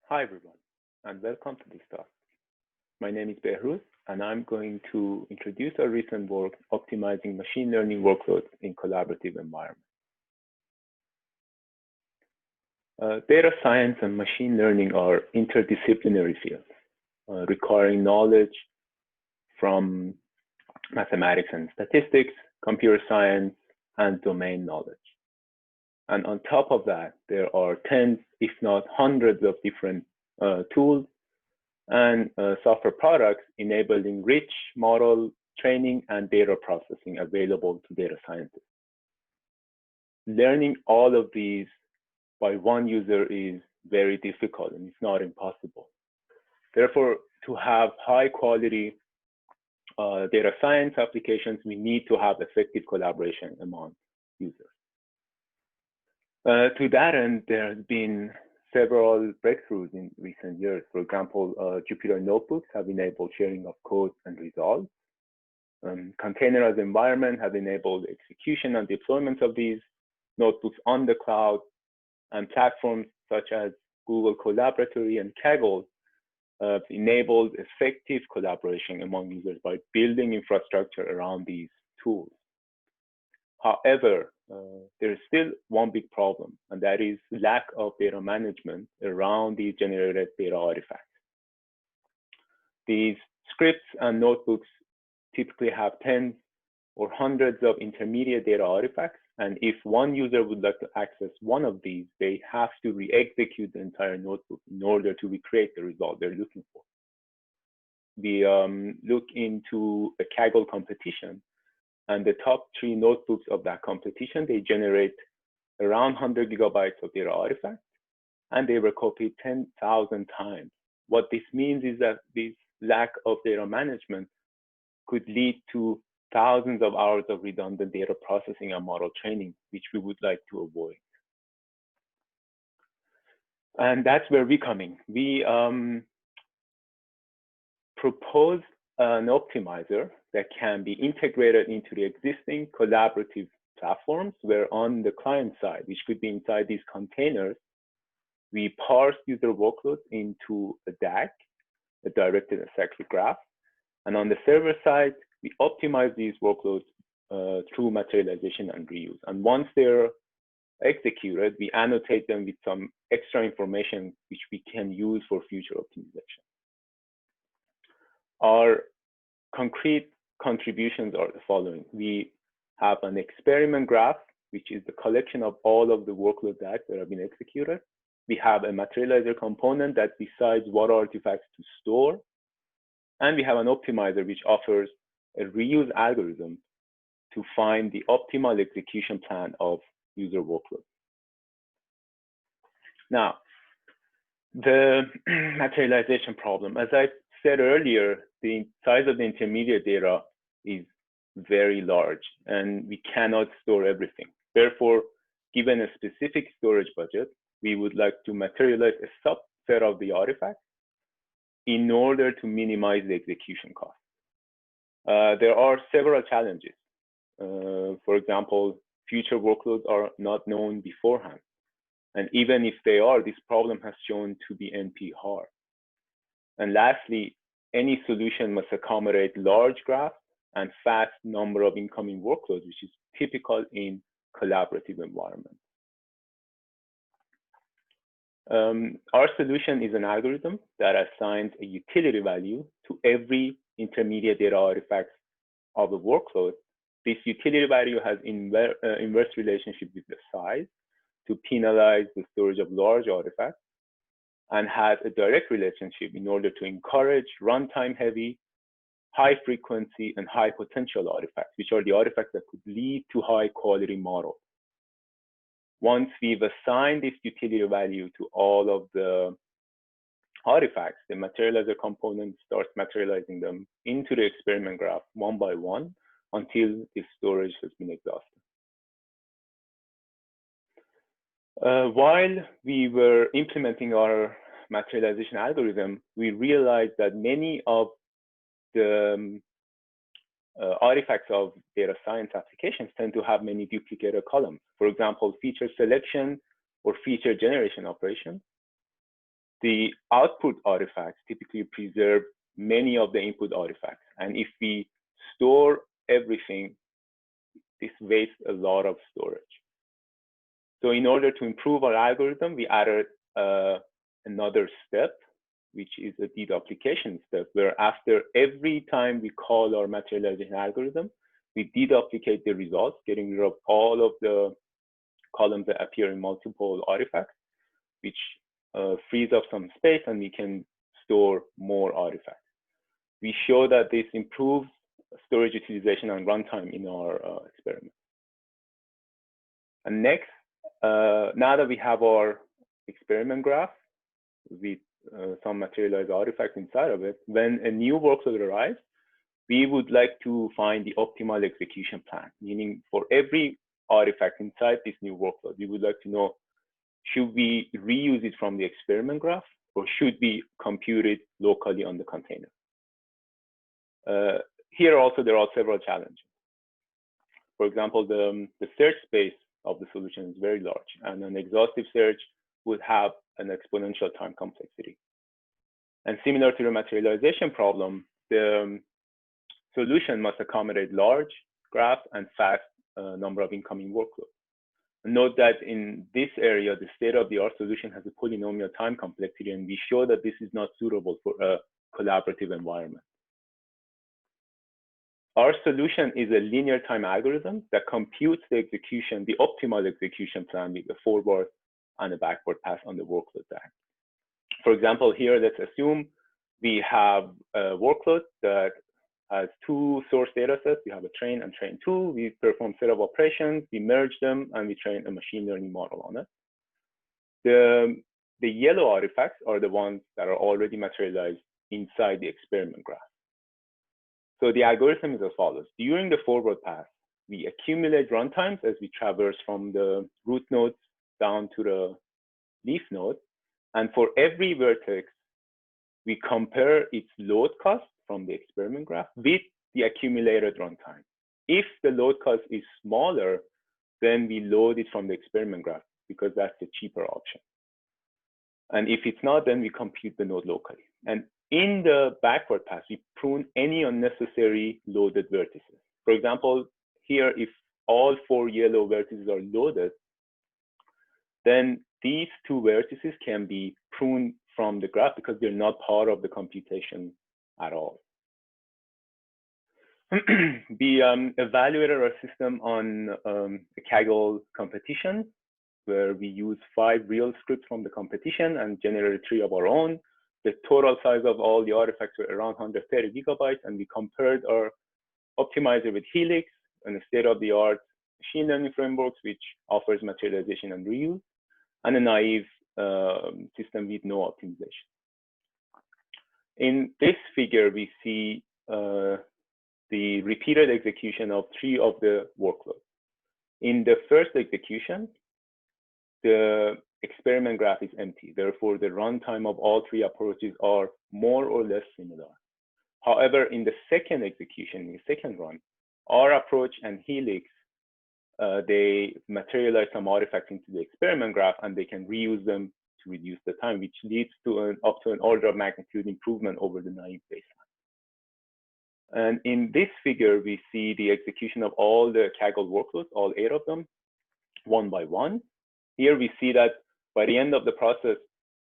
Hi everyone, and welcome to this talk. My name is Behruz, and I'm going to introduce our recent work optimizing machine learning workloads in collaborative environments. Data science and machine learning are interdisciplinary fields, requiring knowledge from mathematics and statistics, computer science, and domain knowledge. And on top of that, there are tens, if not hundreds of different tools and software products enabling rich model training and data processing available to data scientists. Learning all of these by one user is very difficult and it's not impossible. Therefore, to have high quality data science applications, we need to have effective collaboration among users. To that end, there has been several breakthroughs in recent years. For example, Jupyter notebooks have enabled sharing of code and results. Containerized environment have enabled execution and deployment of these notebooks on the cloud, and platforms such as Google Colabratory and Kaggle enabled effective collaboration among users by building infrastructure around these tools. However, there is still one big problem, and that is lack of data management around these generated data artifacts. These scripts and notebooks typically have tens or hundreds of intermediate data artifacts, and if one user would like to access one of these, they have to re-execute the entire notebook in order to recreate the result they're looking for. We look into a Kaggle competition, and the top 3 notebooks of that competition, they generate around 100 gigabytes of data artifacts, and they were copied 10,000 times. What this means is that this lack of data management could lead to thousands of hours of redundant data processing and model training, which we would like to avoid. And that's where we come in. We proposed an optimizer that can be integrated into the existing collaborative platforms, where on the client side, which could be inside these containers, we parse user workloads into a DAG, a directed acyclic graph. And on the server side, we optimize these workloads through materialization and reuse. And once they're executed, we annotate them with some extra information which we can use for future optimization. Our concrete contributions are the following. We have an experiment graph, which is the collection of all of the workload DAGs that have been executed. We have a materializer component that decides what artifacts to store. And we have an optimizer which offers a reuse algorithm to find the optimal execution plan of user workloads. Now, the materialization problem, as I said earlier, the size of the intermediate data is very large and we cannot store everything. Therefore, given a specific storage budget, we would like to materialize a subset of the artifacts in order to minimize the execution cost. There are several challenges. For example, future workloads are not known beforehand. And even if they are, this problem has shown to be NP hard. And lastly, any solution must accommodate large graphs and fast number of incoming workloads, which is typical in collaborative environments. Our solution is an algorithm that assigns a utility value to every intermediate data artifact of a workload. This utility value has inverse relationship with the size to penalize the storage of large artifacts, and has a direct relationship in order to encourage runtime heavy, high frequency, and high potential artifacts, which are the artifacts that could lead to high quality models. Once we've assigned this utility value to all of the artifacts, the materializer component starts materializing them into the experiment graph one by one until the storage has been exhausted. While we were implementing our materialization algorithm, we realized that many of the artifacts of data science applications tend to have many duplicated columns. For example, feature selection or feature generation operations the output artifacts typically preserve many of the input artifacts. And if we store everything, this wastes a lot of storage. So in order to improve our algorithm, we added another step, which is a deduplication step, where after every time we call our materialization algorithm, we deduplicate the results, getting rid of all of the columns that appear in multiple artifacts, which frees up some space, and we can store more artifacts. We show that this improves storage utilization and runtime in our experiment. And next, now that we have our experiment graph with some materialized artifacts inside of it, when a new workload arrives, we would like to find the optimal execution plan, meaning for every artifact inside this new workload, we would like to know, should we reuse it from the experiment graph, or should we compute it locally on the container? Here also, there are several challenges. For example, the search space of the solution is very large, and an exhaustive search would have an exponential time complexity. And similar to the materialization problem, the solution must accommodate large graph and fast number of incoming workloads. Note that in this area, the state-of-the-art solution has a polynomial time complexity, and we show that this is not suitable for a collaborative environment. Our solution is a linear time algorithm that computes the execution, the optimal execution plan with a forward and a backward pass on the workload diagram. For example, here, let's assume we have a workload that has two source data sets. We have a train and train two. We perform set of operations, we merge them, and we train a machine learning model on it. The yellow artifacts are the ones that are already materialized inside the experiment graph. So the algorithm is as follows. During the forward pass, we accumulate runtimes as we traverse from the root nodes down to the leaf node. And for every vertex, we compare its load cost from the experiment graph with the accumulated runtime. If the load cost is smaller, then we load it from the experiment graph because that's the cheaper option. And if it's not, then we compute the node locally. And in the backward pass, we prune any unnecessary loaded vertices. For example, here, if all 4 yellow vertices are loaded, then these 2 vertices can be pruned from the graph because they're not part of the computation at all. We evaluated our system on a Kaggle competition, where we used 5 real scripts from the competition and generated 3 of our own. The total size of all the artifacts were around 130 gigabytes, and we compared our optimizer with Helix and a state-of-the-art machine learning frameworks, which offers materialization and reuse, and a naive system with no optimization. In this figure, we see the repeated execution of 3 of the workloads. In the first execution, the experiment graph is empty. Therefore, the runtime of all 3 approaches are more or less similar. However, in the second execution, in the second run, our approach and Helix, they materialize some artifacts into the experiment graph, and they can reuse them to reduce the time, which leads to up to an order of magnitude improvement over the naive baseline. And in this figure, we see the execution of all the Kaggle workloads, all 8 of them, one by one. Here we see that by the end of the process,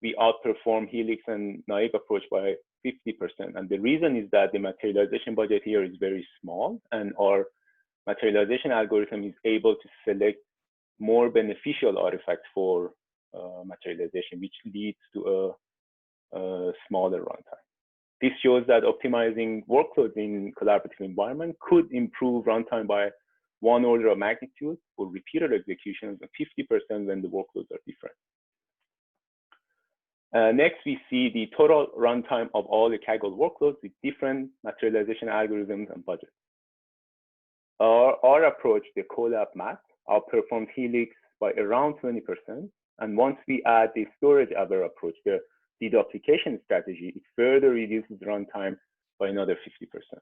we outperform Helix and naive approach by 50%. And the reason is that the materialization budget here is very small, and our materialization algorithm is able to select more beneficial artifacts for materialization, which leads to a smaller runtime. This shows that optimizing workloads in collaborative environment could improve runtime by 1 order of magnitude for repeated executions and 50% when the workloads are different. Next, we see the total runtime of all the Kaggle workloads with different materialization algorithms and budgets. Our approach, the Colab math, outperforms Helix by around 20%. And once we add the storage-aware approach, the deduplication strategy, it further reduces runtime by another 50%.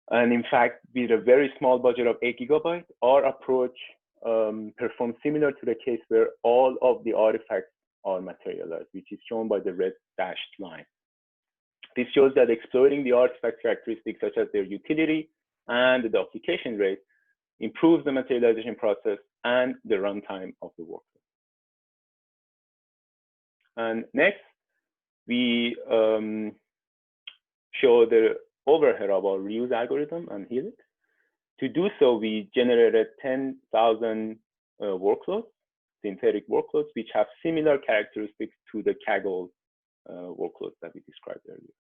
And in fact, with a very small budget of 8 gigabytes, our approach performs similar to the case where all of the artifacts are materialized, which is shown by the red dashed line. This shows that exploiting the artifact characteristics such as their utility and the application rate improves the materialization process and the runtime of the workload. And next, we show the overhead of our reuse algorithm and Helix. To do so, we generated 10,000 workloads, synthetic workloads, which have similar characteristics to the Kaggle workloads that we described earlier.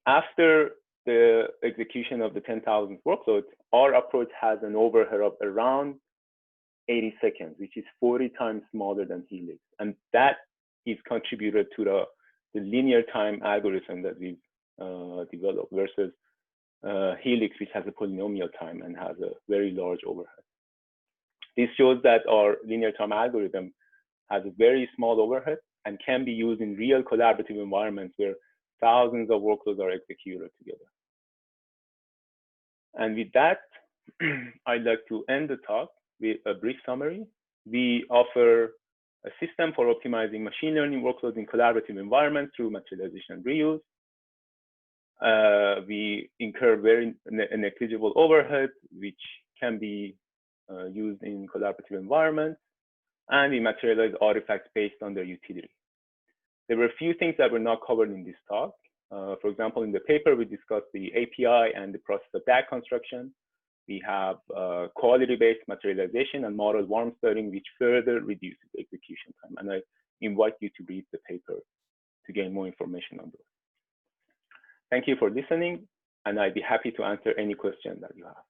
After the execution of the 10,000 workloads, our approach has an overhead of around 80 seconds, which is 40 times smaller than Helix. And that is contributed to the linear time algorithm that we've developed versus Helix, which has a polynomial time and has a very large overhead. This shows that our linear time algorithm has a very small overhead and can be used in real collaborative environments where thousands of workloads are executed together. And with that, I'd like to end the talk with a brief summary. We offer a system for optimizing machine learning workloads in collaborative environments through materialization and reuse. We incur very negligible overhead, which can be used in collaborative environments, and we materialize artifacts based on their utility. There were a few things that were not covered in this talk. For example, in the paper, we discussed the API and the process of that construction. We have quality-based materialization and model warm studying, which further reduces execution time. And I invite you to read the paper to gain more information on those. Thank you for listening, and I'd be happy to answer any question that you have.